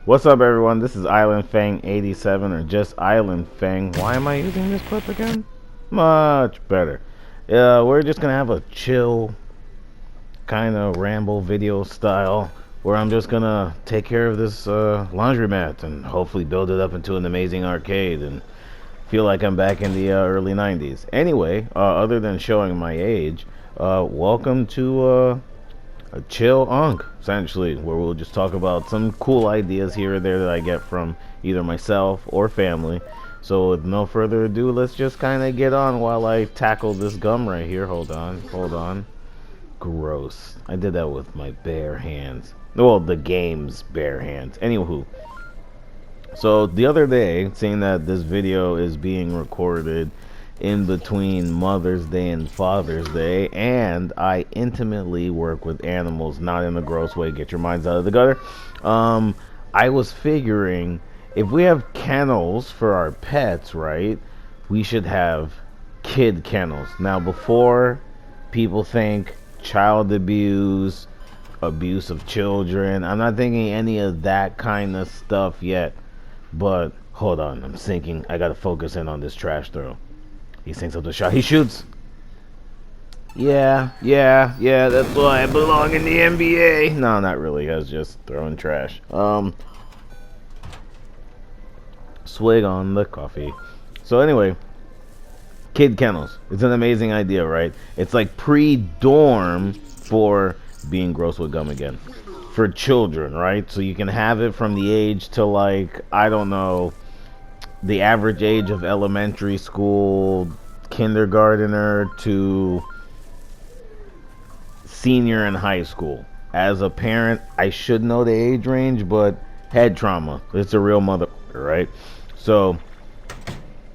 What's up, everyone? This is Island Fang 87, or just Island Fang. Why am I using this clip again? Much better. We're just gonna have a chill kind of ramble video style where I'm just gonna take care of this laundromat and hopefully build it up into an amazing arcade and feel like I'm back in the early 90s. Anyway, other than showing my age, welcome to a chill unk, essentially, where we'll just talk about some cool ideas here or there that I get from either myself or family. So with no further ado, let's just kind of get on while I tackle this gum right here. Hold on. Gross. I did that with my bare hands. Well, the game's bare hands. Anywho. So the other day, seeing that this video is being recorded in between Mother's Day and Father's Day, and I intimately work with animals, not in a gross way, get your minds out of the gutter. I was figuring if we have kennels for our pets, right, we should have kid kennels. Now, before people think child abuse, abuse of children, I'm not thinking any of that kind of stuff yet, but hold on, I'm thinking I gotta focus in on this trash throw. He sinks up the shot. He shoots. Yeah, that's why I belong in the NBA. No, not really. I was just throwing trash. Swig on the coffee. So anyway, kid kennels. It's an amazing idea, right? It's like pre-dorm for being gross with gum again. For children, right? So you can have it from the age to, like, I don't know, the average age of elementary school kindergartner to senior in high school. As a parent, I should know the age range, but head trauma, it's a real mother, right? So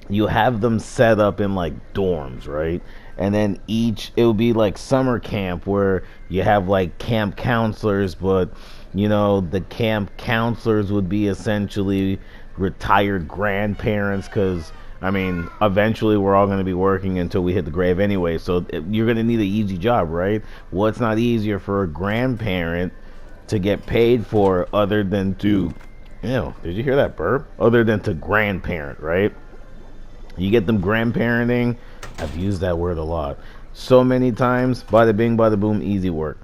you have them set up in like dorms, right? And then it would be like summer camp where you have like camp counselors, but you know, the camp counselors would be essentially retired grandparents, because I mean, eventually we're all going to be working until we hit the grave anyway, so you're going to need an easy job, right? What's not easier for a grandparent to get paid for other than to, did you hear that burp? Other than to grandparent, right? You get them grandparenting. I've used that word a lot, so many times. Bada bing, bada boom, easy work.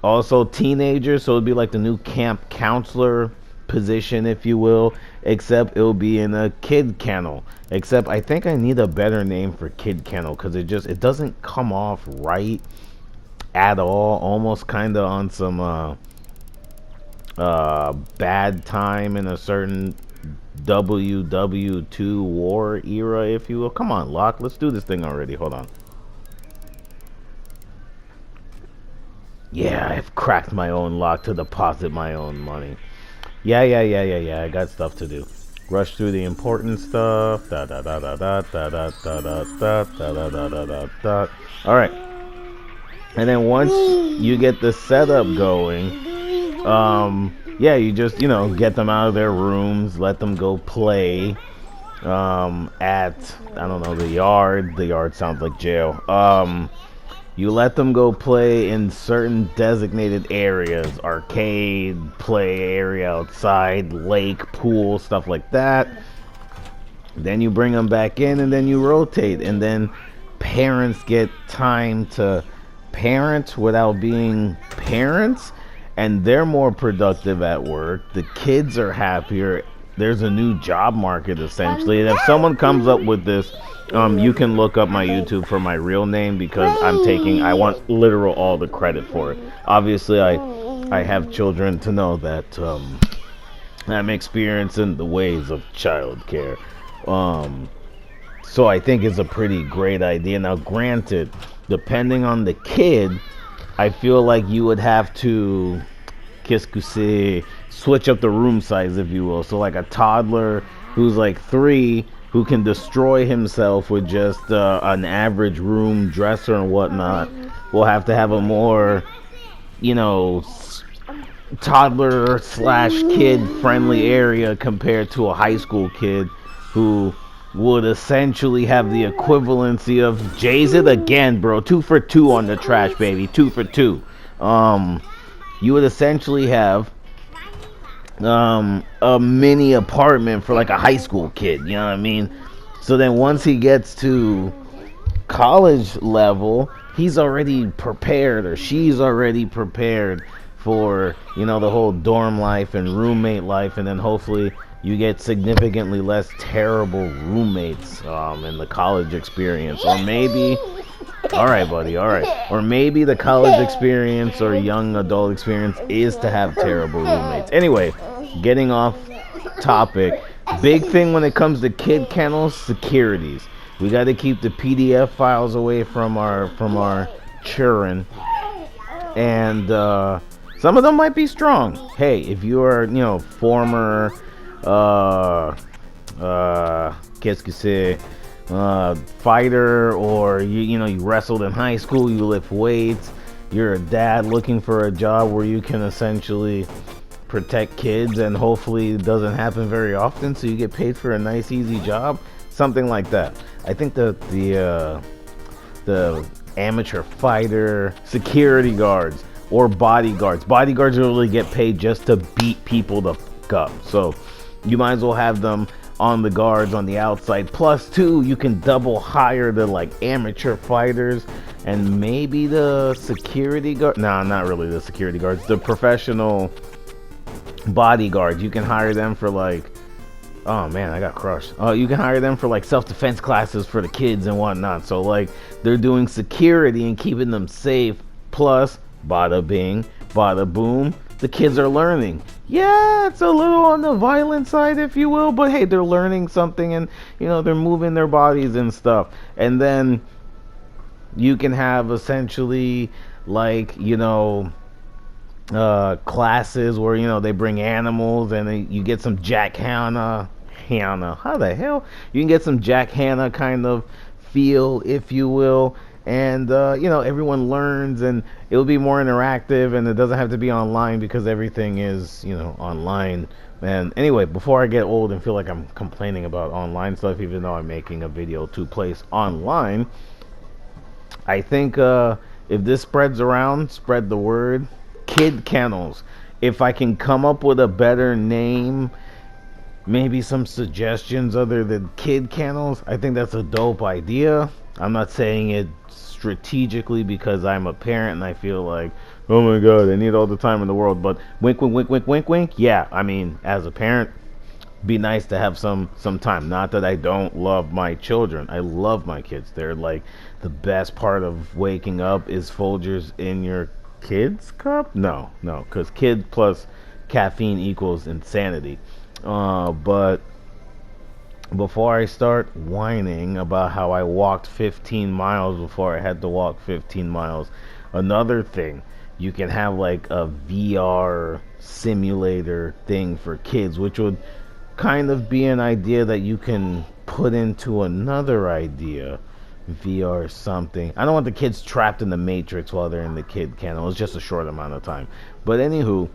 Also teenagers, so it'd be like the new camp counselor position, if you will, except it'll be in a kid kennel. Except I think I need a better name for kid kennel, because it doesn't come off right at all. Almost kind of on some bad time in a certain WW2 war era, if you will. Come on, Locke, let's do this thing already. Hold on. Yeah, I've cracked my own lock to deposit my own money. Yeah. I got stuff to do. Rush through the important stuff. Da da da da da da da da da da da da da da da. All right. And then once you get the setup going, yeah, you just get them out of their rooms, let them go play at, I don't know, the yard. The yard sounds like jail. You let them go play in certain designated areas, arcade, play area outside, lake, pool, stuff like that. Then you bring them back in, and then you rotate, and then parents get time to parent without being parents, and they're more productive at work. The kids are happier. There's a new job market, essentially. And if someone comes up with this, you can look up my YouTube for my real name, because I want literal all the credit for it. Obviously, I have children to know that I'm experiencing the ways of childcare. So I think it's a pretty great idea. Now, granted, depending on the kid, I feel like you would have to switch up the room size, if you will. So like a toddler who's like 3, who can destroy himself with just an average room dresser and whatnot, will have to have a more, toddler slash kid friendly area compared to a high school kid who would essentially have the equivalency of Jay's it again, bro. 2 for 2 on the trash, baby. 2 for 2. You would essentially have a mini apartment for like a high school kid, you know what I mean? So then once he gets to college level, he's already prepared, or she's already prepared for, you know, the whole dorm life and roommate life, and then hopefully you get significantly less terrible roommates in the college experience. Or maybe, all right, buddy, all right, or maybe the college experience or young adult experience is to have terrible roommates. Anyway, getting off topic, big thing when it comes to kid kennels, securities. We got to keep the PDF files away from our children, and some of them might be strong. Hey, if you are, you know, former qu'est-ce que c'est, fighter, or you know, you wrestled in high school, you lift weights, you're a dad looking for a job where you can essentially protect kids, and hopefully it doesn't happen very often, so you get paid for a nice easy job, something like that. I think the amateur fighter, security guards, or bodyguards really get paid just to beat people the fuck up, so you might as well have them on the guards on the outside. Plus two, you can double hire the like amateur fighters, and maybe the security guard, nah, not really the security guards, the professional bodyguards. You can hire them for like, oh man, I got crushed. You can hire them for like self-defense classes for the kids and whatnot. So like they're doing security and keeping them safe. Plus, bada bing, bada boom, the kids are learning. Yeah, it's a little on the violent side, if you will, but hey, they're learning something, and you know, they're moving their bodies and stuff. And then you can have essentially like, you know, classes where, you know, they bring animals, and you get some Jack Hanna, how the hell? You can get some Jack Hanna kind of feel, if you will, and you know, everyone learns, and it'll be more interactive, and it doesn't have to be online because everything is, you know, online. And anyway, before I get old and feel like I'm complaining about online stuff, even though I'm making a video to place online, I think if this spreads around, spread the word. Kid kennels. If I can come up with a better name, maybe some suggestions other than kid kennels, I think that's a dope idea. I'm not saying it strategically because I'm a parent and I feel like, oh my god, I need all the time in the world, but wink wink wink wink wink wink, yeah, I mean, as a parent, be nice to have some time. Not that I don't love my children. I love my kids. They're like the best part of waking up is Folgers in your kids cup. No, because kid plus caffeine equals insanity. But before I start whining about how I walked 15 miles before I had to walk 15 miles, another thing, you can have like a VR simulator thing for kids, which would kind of be an idea that you can put into another idea. VR something. I don't want the kids trapped in the Matrix while they're in the kid kennel. It's just a short amount of time. But anywho,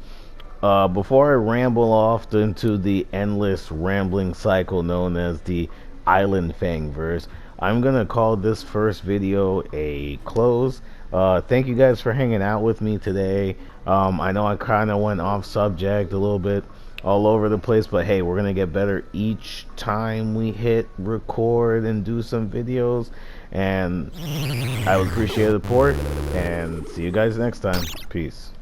before I ramble off into the endless rambling cycle known as the Island Fang verse, I'm gonna call this first video a close. Thank you guys for hanging out with me today. I know I kind of went off subject a little bit, all over the place, but hey, we're gonna get better each time we hit record and do some videos, and I would appreciate the support, and see you guys next time. Peace.